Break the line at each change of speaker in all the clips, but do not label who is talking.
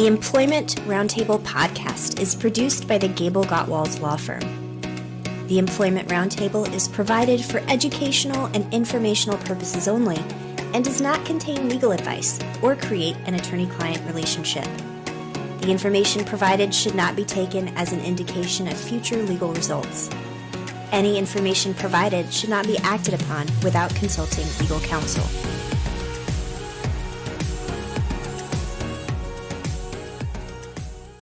The Employment Roundtable podcast is produced by the GableGotwals law firm. The Employment Roundtable is provided for educational and informational purposes only and does not contain legal advice or create an attorney-client relationship. The information provided should not be taken as an indication of future legal results. Any information provided should not be acted upon without consulting legal counsel.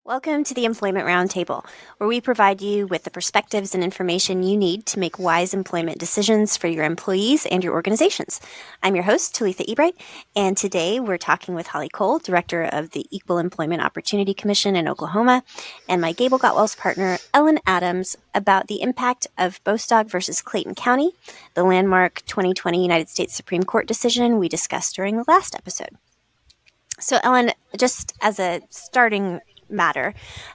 Welcome to the Employment Roundtable, where we provide you with the perspectives and information you need to make wise employment decisions for your employees and your organizations. I'm your host, Talitha Ebrite, and today we're talking with Holly Cole, Director of the Equal Employment Opportunity Commission in Oklahoma, and my GableGotwals partner, Ellen Adams, about the impact of Bostock versus Clayton County, the landmark 2020 United States Supreme Court decision we discussed during the last episode. So, Ellen, just as a starting matter,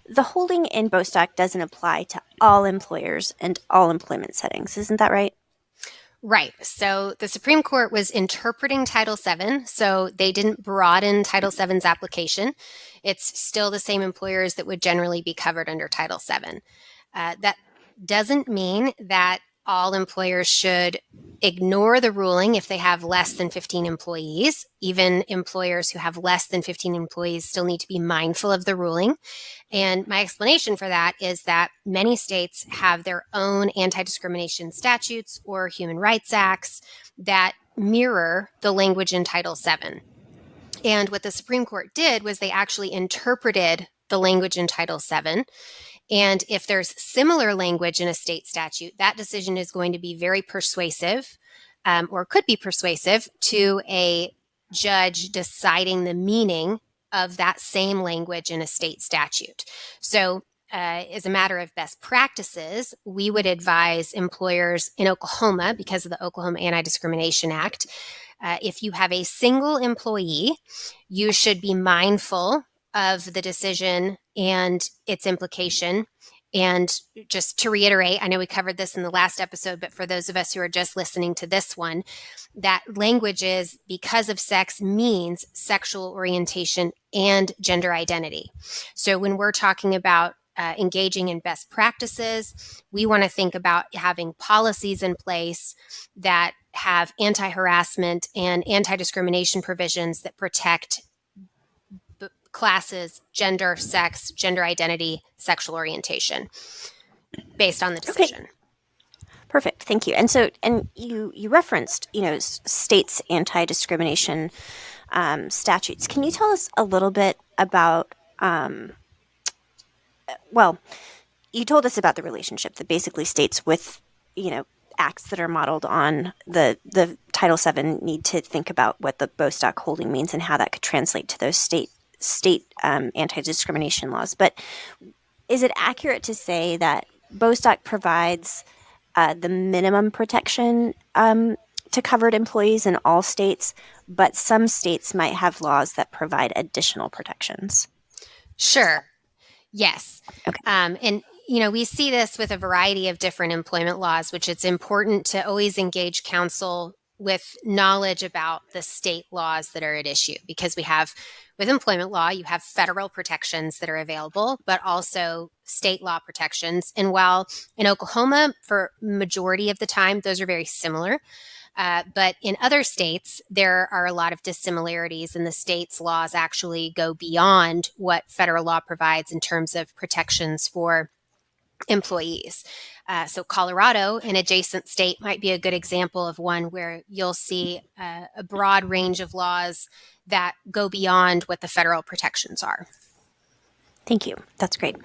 the holding in Bostock doesn't apply to all employers and all employment settings. Isn't that right?
Right. So the Supreme Court was interpreting Title VII, so they didn't broaden Title VII's application. It's still the same employers that would generally be covered under Title VII. That doesn't mean that all employers should ignore the ruling if they have less than 15 employees. Even employers who have less than 15 employees still need to be mindful of the ruling. And my explanation for that is that many states have their own anti-discrimination statutes or human rights acts that mirror the language in Title VII. And what the Supreme Court did was they actually interpreted the language in Title VII. And if there's similar language in a state statute, that decision is going to be very persuasive, or could be persuasive to a judge deciding the meaning of that same language in a state statute. So as a matter of best practices, we would advise employers in Oklahoma, because of the Oklahoma Anti-Discrimination Act, if you have a single employee, you should be mindful of the decision and its implication. And just to reiterate, I know we covered this in the last episode, but for those of us who are just listening to this one, that language is because of sex means sexual orientation and gender identity. So when we're talking about engaging in best practices, we want to think about having policies in place that have anti-harassment and anti-discrimination provisions that protect classes, gender, sex, gender identity, sexual orientation based on the decision.
Okay. Perfect. Thank you. And so, and you referenced, states' anti-discrimination statutes. Can you tell us a little bit about, you told us about the relationship that basically states with, acts that are modeled on the Title VII need to think about what the Bostock holding means and how that could translate to those state anti-discrimination laws. But is it accurate to say that Bostock provides the minimum protection to covered employees in all states, but some states might have laws that provide additional protections?
Sure. Yes.
Okay.
And we see this with a variety of different employment laws, which it's important to always engage counsel with knowledge about the state laws that are at issue, because with employment law, you have federal protections that are available, but also state law protections. And while in Oklahoma, for majority of the time, those are very similar, but in other states, there are a lot of dissimilarities, and the state's laws actually go beyond what federal law provides in terms of protections for employees. So Colorado, an adjacent state, might be a good example of one where you'll see a broad range of laws that go beyond what the federal protections are.
Thank you. That's great.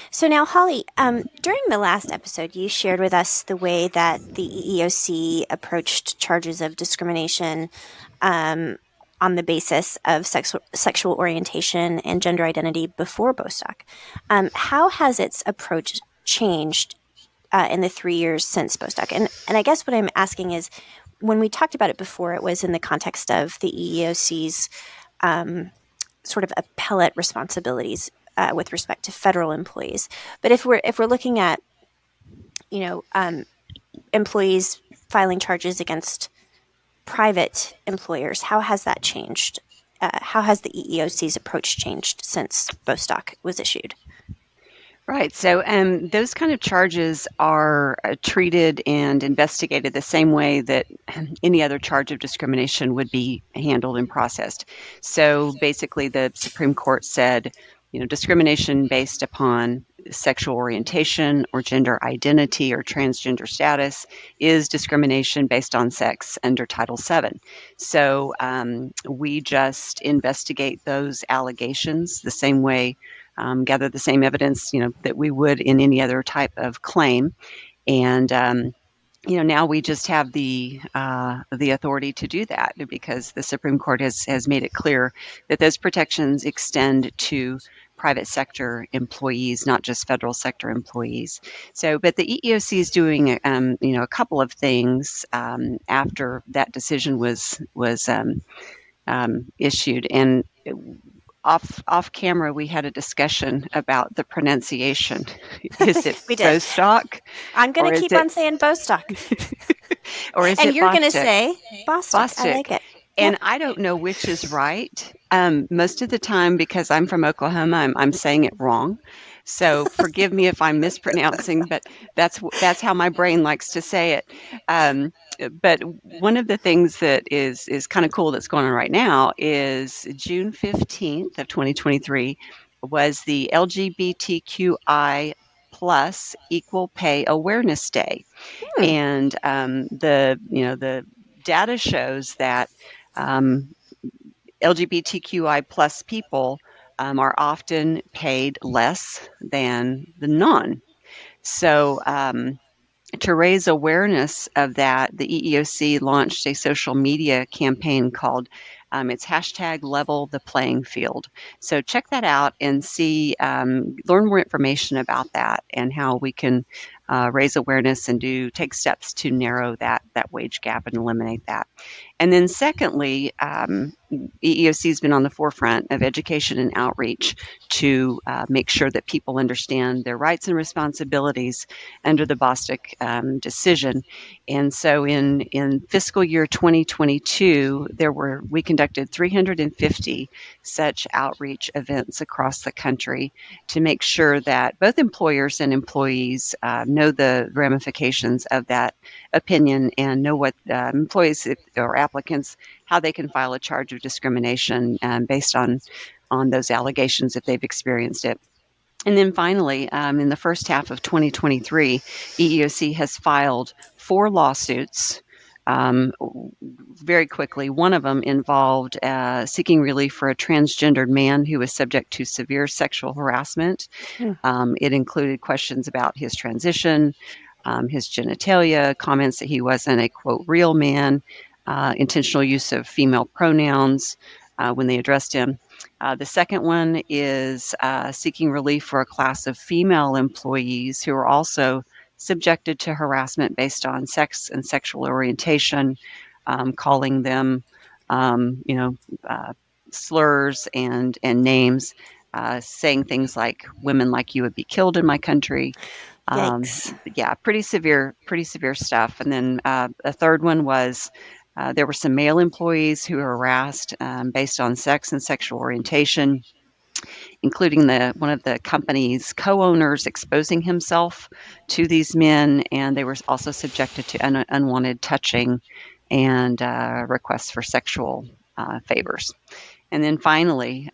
So now, Holly, during the last episode, you shared with us the way that the EEOC approached charges of discrimination on the basis of sexual orientation and gender identity before Bostock. How has its approach changed in the 3 years since Bostock? And I guess what I'm asking is, when we talked about it before, it was in the context of the EEOC's sort of appellate responsibilities with respect to federal employees. But if we're looking at, employees filing charges against private employers, how has that changed? how has the EEOC's approach changed since Bostock was issued?
Right. So those kind of charges are treated and investigated the same way that any other charge of discrimination would be handled and processed. So basically, the Supreme Court said, discrimination based upon sexual orientation or gender identity or transgender status is discrimination based on sex under Title VII. So we just investigate those allegations the same way, gather the same evidence, that we would in any other type of claim. And now we just have the authority to do that because the Supreme Court has made it clear that those protections extend to private sector employees, not just federal sector employees. So, but the EEOC is doing a couple of things after that decision was issued. And off camera, we had a discussion about the pronunciation. Is it
We did.
Bostock?
I'm going
or
to
is
keep
it-
on saying Bostock.
Or is
And
it
you're going to
Bostock?
say Bostock. I
Bostock.
like it.
And I don't know which is right. Most of the time, because I'm from Oklahoma, I'm saying it wrong. So forgive me if I'm mispronouncing, but that's how my brain likes to say it. But one of the things that is kind of cool that's going on right now is June 15th of 2023 was the LGBTQI plus Equal Pay Awareness Day. And the data shows that LGBTQI plus people are often paid less than the non. So to raise awareness of that, the EEOC launched a social media campaign called it's hashtag level the playing field. So check that out and see, learn more information about that and how we can raise awareness and take steps to narrow that wage gap and eliminate that. And then secondly, EEOC has been on the forefront of education and outreach to make sure that people understand their rights and responsibilities under the Bostock decision. And so in fiscal year 2022, we conducted 350 such outreach events across the country to make sure that both employers and employees know the ramifications of that opinion and know what employees or applicants, how they can file a charge of discrimination based on those allegations if they've experienced it. And then finally, in the first half of 2023, EEOC has filed 4 lawsuits very quickly. One of them involved seeking relief for a transgendered man who was subject to severe sexual harassment. It included questions about his transition, his genitalia, comments that he wasn't a, quote, real man, intentional use of female pronouns when they addressed him. The second one is seeking relief for a class of female employees who are also subjected to harassment based on sex and sexual orientation, calling them, slurs and names, saying things like "women like you would be killed in my country."
Yikes.
Yeah, pretty severe stuff. And then a third one was there were some male employees who were harassed based on sex and sexual orientation, including one of the company's co-owners exposing himself to these men, and they were also subjected to unwanted touching and requests for sexual favors. And then finally,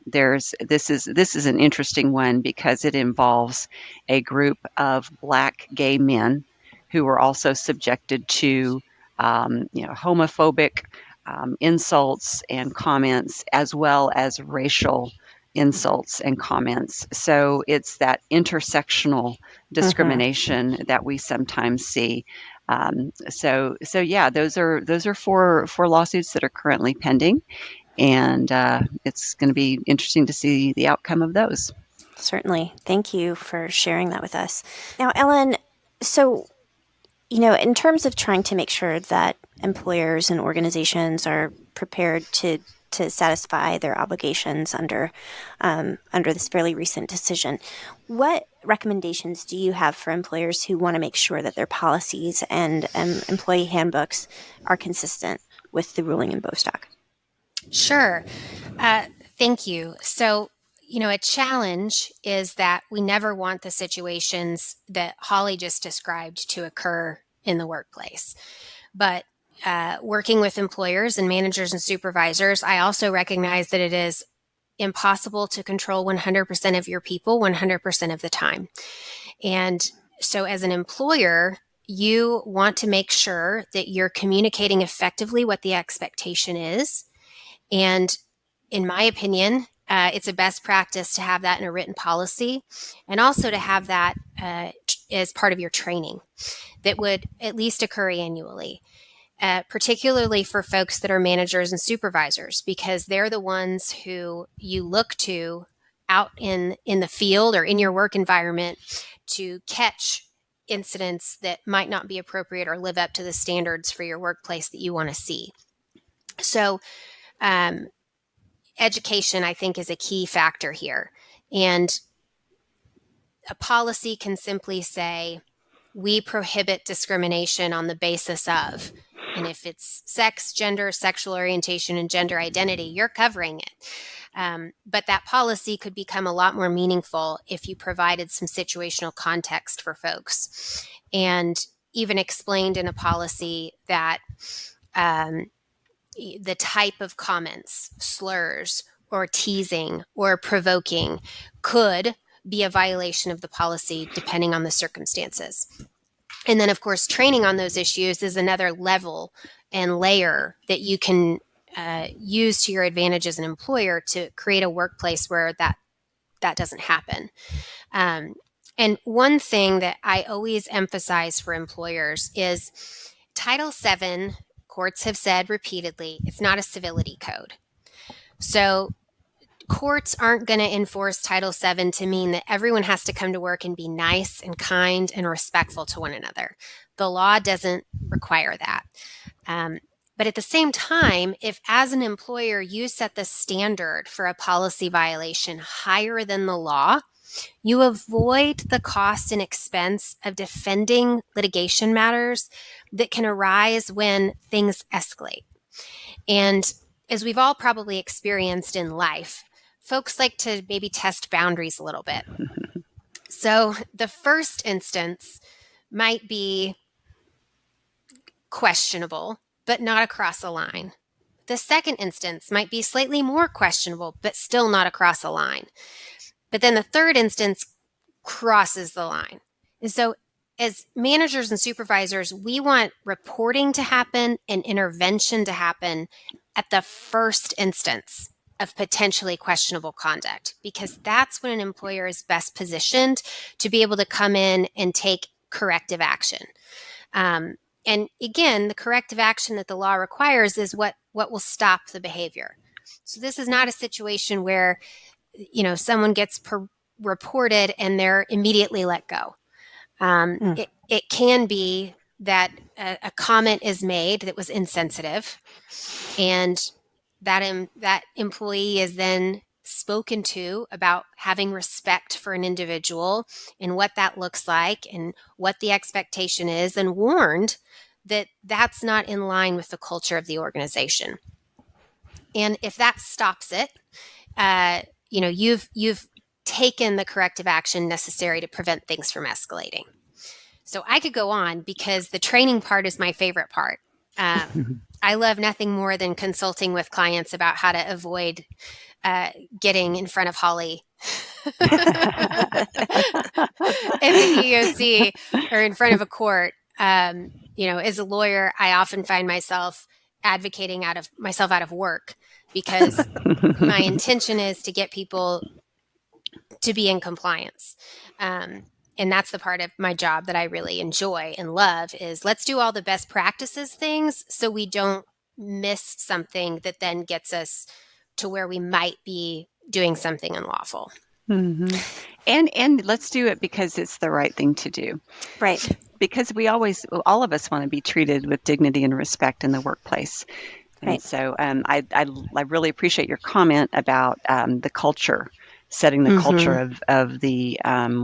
this is an interesting one because it involves a group of Black gay men who were also subjected to homophobic insults and comments, as well as racial insults and comments. So it's that intersectional discrimination that we sometimes see. So yeah, those are four lawsuits that are currently pending. And it's going to be interesting to see the outcome of those.
Certainly. Thank you for sharing that with us. Now, Ellen, so, in terms of trying to make sure that employers and organizations are prepared to satisfy their obligations under this fairly recent decision, what recommendations do you have for employers who want to make sure that their policies and employee handbooks are consistent with the ruling in Bostock?
Sure. Thank you. So, a challenge is that we never want the situations that Holly just described to occur in the workplace. But working with employers and managers and supervisors, I also recognize that it is impossible to control 100% of your people 100% of the time. And so, as an employer, you want to make sure that you're communicating effectively what the expectation is. And in my opinion, it's a best practice to have that in a written policy, and also to have that as part of your training that would at least occur annually, particularly for folks that are managers and supervisors, because they're the ones who you look to out in the field or in your work environment to catch incidents that might not be appropriate or live up to the standards for your workplace that you want to see. So, education, I think, is a key factor here. And a policy can simply say, we prohibit discrimination on the basis of, and if it's sex, gender, sexual orientation, and gender identity, you're covering it. But that policy could become a lot more meaningful if you provided some situational context for folks and even explained in a policy that the type of comments, slurs, or teasing or provoking could be a violation of the policy depending on the circumstances. And then, of course, training on those issues is another level and layer that you can use to your advantage as an employer to create a workplace where that doesn't happen. And one thing that I always emphasize for employers is Title VII, courts have said repeatedly, it's not a civility code. So courts aren't going to enforce Title VII to mean that everyone has to come to work and be nice and kind and respectful to one another. The law doesn't require that. But at the same time, if as an employer you set the standard for a policy violation higher than the law, you avoid the cost and expense of defending litigation matters that can arise when things escalate. And as we've all probably experienced in life, folks like to maybe test boundaries a little bit. So the first instance might be questionable, but not across a line. The second instance might be slightly more questionable, but still not across a line. But then the third instance crosses the line. And so as managers and supervisors, we want reporting to happen and intervention to happen at the first instance of potentially questionable conduct, because that's when an employer is best positioned to be able to come in and take corrective action. And again, the corrective action that the law requires is what will stop the behavior. So this is not a situation where, someone gets reported and they're immediately let go. It can be that a comment is made that was insensitive, and that employee is then spoken to about having respect for an individual and what that looks like and what the expectation is, and warned that that's not in line with the culture of the organization. And if that stops it, you've taken the corrective action necessary to prevent things from escalating. So I could go on because the training part is my favorite part. I love nothing more than consulting with clients about how to avoid getting in front of Holly in the EEOC or in front of a court. As a lawyer, I often find myself advocating myself out of work because my intention is to get people to be in compliance. And that's the part of my job that I really enjoy and love is let's do all the best practices things so we don't miss something that then gets us to where we might be doing something unlawful.
Mm-hmm. And let's do it because it's the right thing to do.
Right.
Because all of us want to be treated with dignity and respect in the workplace. And
Right.
so I really appreciate your comment about the culture setting the culture
Mhm.
of the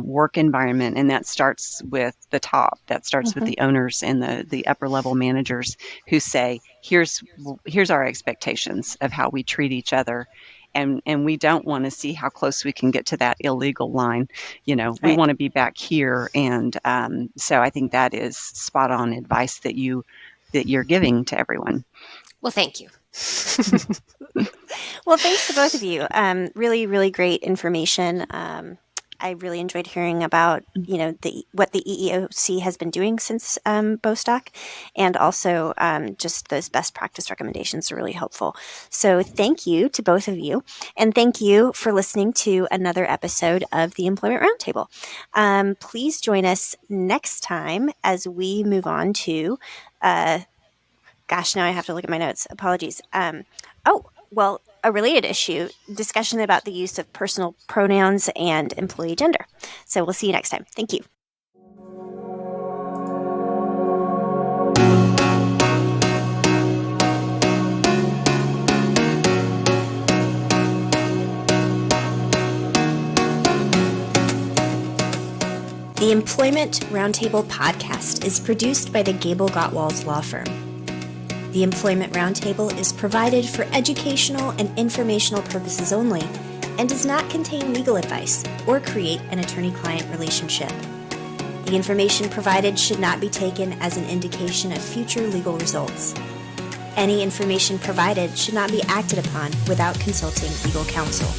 work environment, and that starts with the top. That starts with the owners and the upper level managers who say, here's our expectations of how we treat each other, and we don't want to see how close we can get to that illegal line. We
Right.
want to be back here, and so I think that is spot on advice that you're giving to everyone.
Well, thank you.
Well, thanks to both of you. Really, really great information. I really enjoyed hearing about what the EEOC has been doing since Bostock, and also just those best practice recommendations are really helpful. So thank you to both of you, and thank you for listening to another episode of the Employment Roundtable. Please join us next time as we move on to. Gosh, now I have to look at my notes. Apologies. A related issue, discussion about the use of personal pronouns and employee gender. So we'll see you next time. Thank you. The Employment Roundtable podcast is produced by the GableGotwals Law Firm. The Employment Roundtable is provided for educational and informational purposes only and does not contain legal advice or create an attorney-client relationship. The information provided should not be taken as an indication of future legal results. Any information provided should not be acted upon without consulting legal counsel.